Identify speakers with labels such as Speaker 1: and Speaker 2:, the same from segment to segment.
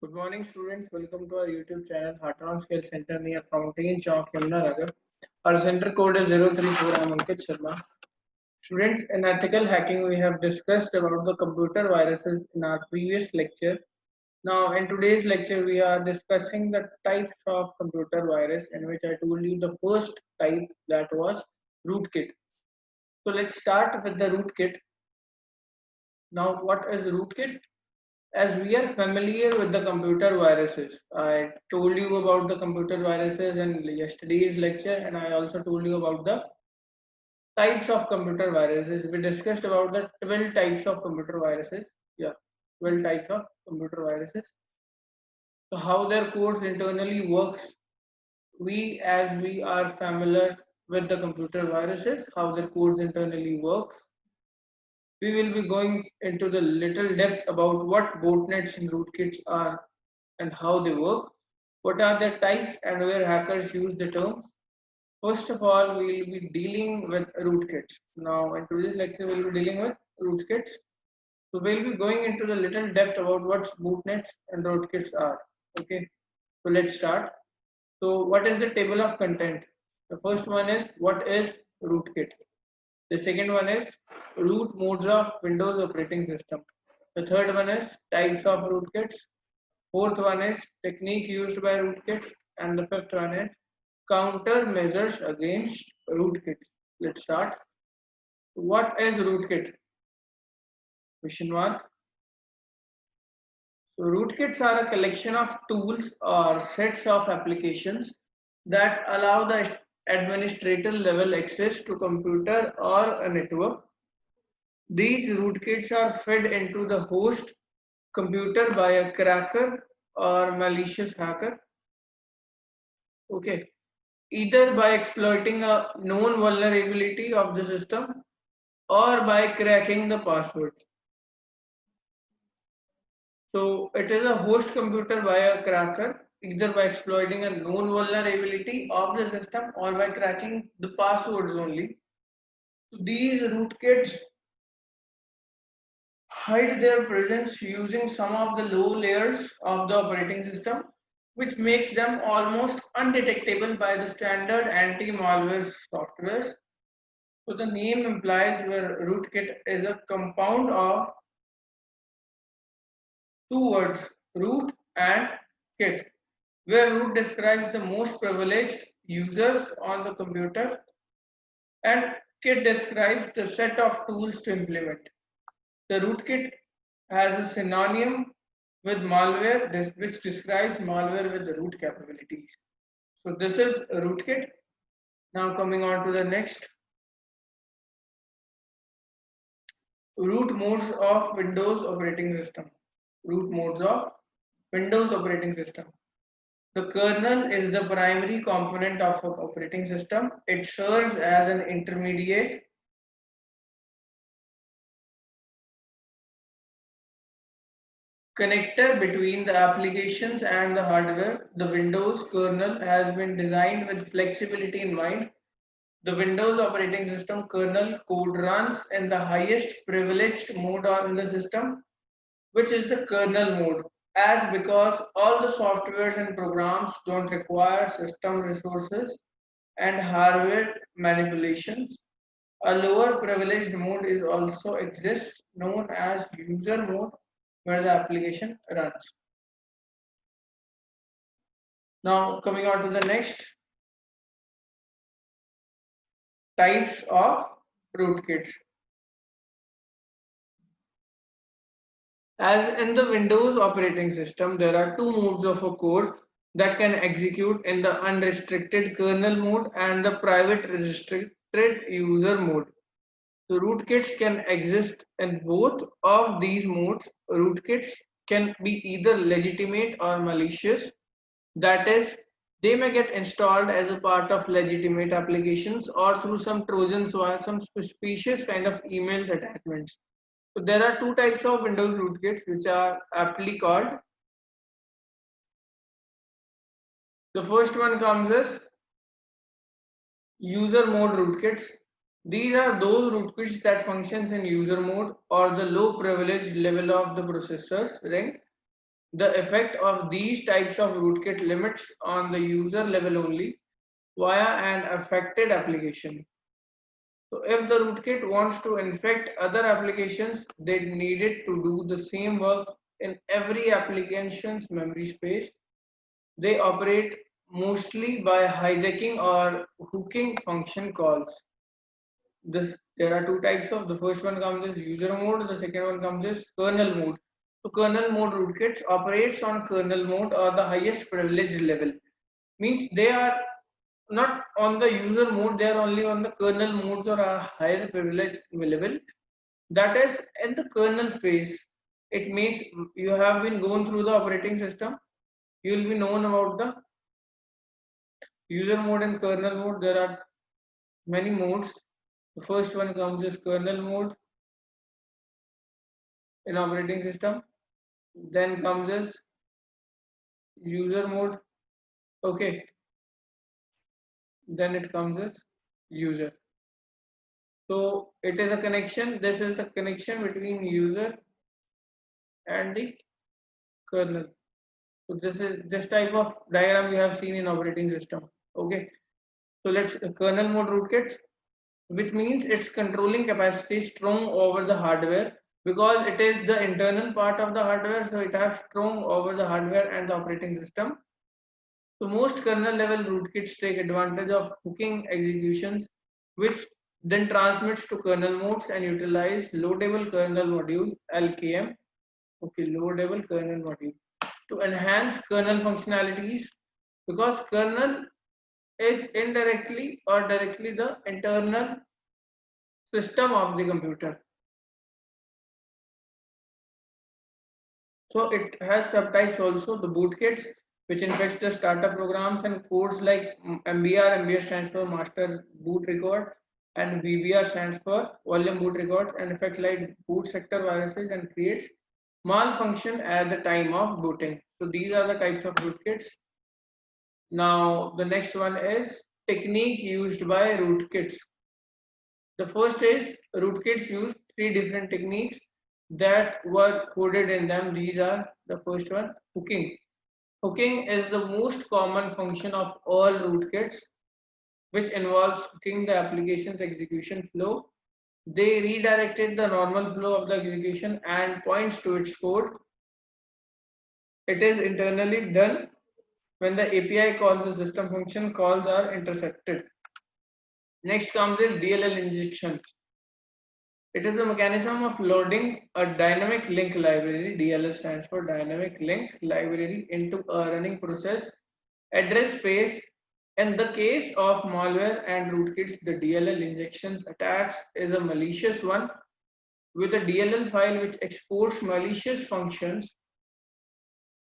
Speaker 1: Good morning, students. Welcome to our YouTube channel, Hatron Skill Center near Fountain Chowk, Yamunanagar. Our center code is 034. I am Ankit Sharma. Students, in ethical hacking, we have discussed about the computer viruses in our previous lecture. Now, in today's lecture, we are discussing the types of computer virus, in which I told you the first type, that was rootkit. So let's start with the rootkit. Now, what is rootkit? As we are familiar with the computer viruses, I told you about the computer viruses in yesterday's lecture, and I also told you about the types of computer viruses. We discussed about the 12 types of computer viruses. Yeah, 12 types of computer viruses. So, how their codes internally works. As we are familiar with the computer viruses, how their codes internally work, we will be going into the little depth about what botnets and rootkits are and how they work, what are their types and where hackers use the term. First of all, we will be dealing with rootkits. Now, in today's lecture, we will be dealing with rootkits. So, we will be going into the little depth about what botnets and rootkits are. Okay, so let's start. So, what is the table of content? The first one is what is rootkit. The second one is root modes of Windows operating system. The third one is types of rootkits. Fourth one is technique used by rootkits. And the fifth one is countermeasures against rootkits. Let's start. What is rootkit? Question mark. So rootkits are a collection of tools or sets of applications that allow the administrator level access to computer or a network. These rootkits are fed into the host computer by a cracker or malicious hacker. Okay, either by exploiting a known vulnerability of the system or by cracking the password. So it is a host computer by a cracker, either by exploiting a known vulnerability of the system or by cracking the passwords only. So these rootkits hide their presence using some of the low layers of the operating system, which makes them almost undetectable by the standard anti-malware softwares. So the name implies where rootkit is a compound of two words, root and kit, where root describes the most privileged users on the computer and kit describes the set of tools to implement. The rootkit has a synonym with malware, which describes malware with the root capabilities. So this is rootkit. Now coming on to the next, root modes of Windows operating system. Root modes of Windows operating system. The kernel is the primary component of an operating system. It serves as an intermediate connector between the applications and the hardware. The Windows kernel has been designed with flexibility in mind. The Windows operating system kernel code runs in the highest privileged mode on the system, which is the kernel mode, as because all the softwares and programs don't require system resources and hardware manipulations. A lower privileged mode is also exists known as user mode where the application runs. Now coming on to the next types of rootkits. As in the Windows operating system, there are two modes of a code that can execute in the unrestricted kernel mode and the private restricted user mode. So rootkits can exist in both of these modes. Rootkits can be either legitimate or malicious. That is, they may get installed as a part of legitimate applications or through some trojans via some suspicious kind of emails attachments. So there are two types of Windows rootkits which are aptly called. The first one comes as user mode rootkits. These are those rootkits that functions in user mode or the low privilege level of the processor's ring. The effect of these types of rootkit limits on the user level only via an affected application. So if the rootkit wants to infect other applications, they need it to do the same work in every application's memory space. They operate mostly by hijacking or hooking function calls. There are two types of. The first one comes as user mode. The second one comes as kernel mode. So kernel mode rootkits operates on kernel mode or the highest privilege level. Means they are not on the user mode. They are only on the kernel modes or a higher privilege level. That is in the kernel space. It means you have been going through the operating system. You will be known about the user mode and kernel mode. There are many modes. The first one comes as kernel mode in operating system. Then comes as user mode. Okay. Then it comes as user. So it is a connection. This is the connection between user and the kernel. So this type of diagram we have seen in operating system. Okay. So let's kernel mode rootkits, which means its controlling capacity is strong over the hardware because it is the internal part of the hardware, so it has strong over the hardware and the operating system. So most kernel level rootkits take advantage of hooking executions, which then transmits to kernel modes and utilize loadable kernel module (LKM). Okay, loadable kernel module to enhance kernel functionalities because kernel is indirectly or directly the internal system of the computer. So it has subtypes also, the bootkits, which infects the startup programs and codes like MBR. MBR stands for Master Boot Record, and VBR stands for Volume Boot Records, and affect like boot sector viruses and creates malfunction at the time of booting. So these are the types of rootkits. Now the next one is technique used by rootkits. The first is rootkits use three different techniques that were coded in them. These are the first one, hooking. Hooking is the most common function of all rootkits, which involves hooking the application's execution flow. They redirected the normal flow of the execution and points to its code. It is internally done when the API calls the system function calls are intercepted. Next comes is DLL injection. It is a mechanism of loading a dynamic link library, DLL stands for dynamic link library, into a running process address space. In the case of malware and rootkits, the DLL injections attacks is a malicious one with a DLL file which exports malicious functions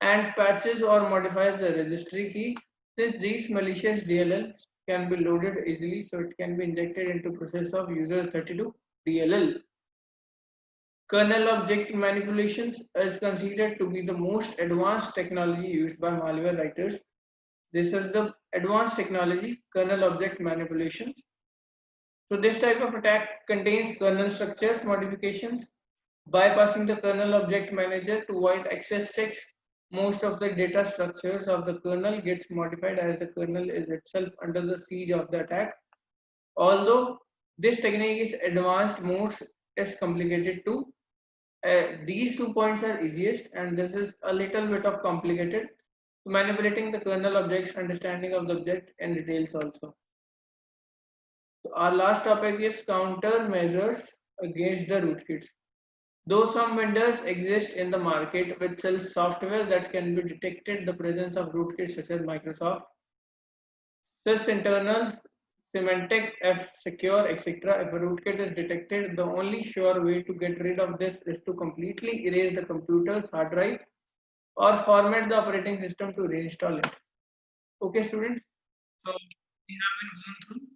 Speaker 1: and patches or modifies the registry key. Since these malicious DLLs can be loaded easily, so it can be injected into process of user32 DLL. Kernel object manipulations is considered to be the most advanced technology used by malware writers. This is the advanced technology, kernel object manipulations. So this type of attack contains kernel structures modifications, bypassing the kernel object manager to avoid access checks. Most of the data structures of the kernel gets modified as the kernel is itself under the siege of the attack. Although this technique is advanced, most is complicated too. These 2 points are easiest, and this is a little bit of complicated. So manipulating the kernel objects, understanding of the object in details also. So our last topic is countermeasures against the rootkits. Though some vendors exist in the market which sells software that can be detected the presence of rootkits such as Microsoft, sysinternals, Symantec, F-Secure, etc. If a rootkit is detected, the only sure way to get rid of this is to completely erase the computer's hard drive or format the operating system to reinstall it. Okay, students. So we have been going through.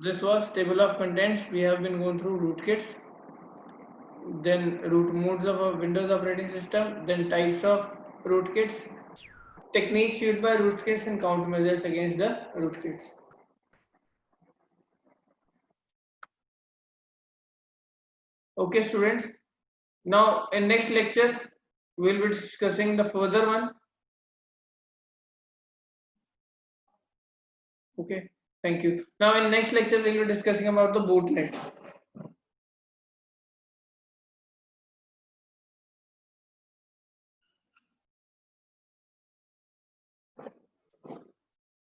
Speaker 1: This was table of contents. We have been going through rootkits, then root modes of a Windows operating system, then types of rootkits, techniques used by rootkits and countermeasures against the rootkits. Okay, students. Now, in next lecture, we will be discussing the further one. Okay, thank you. Now, in next lecture, we will be discussing about the botnet.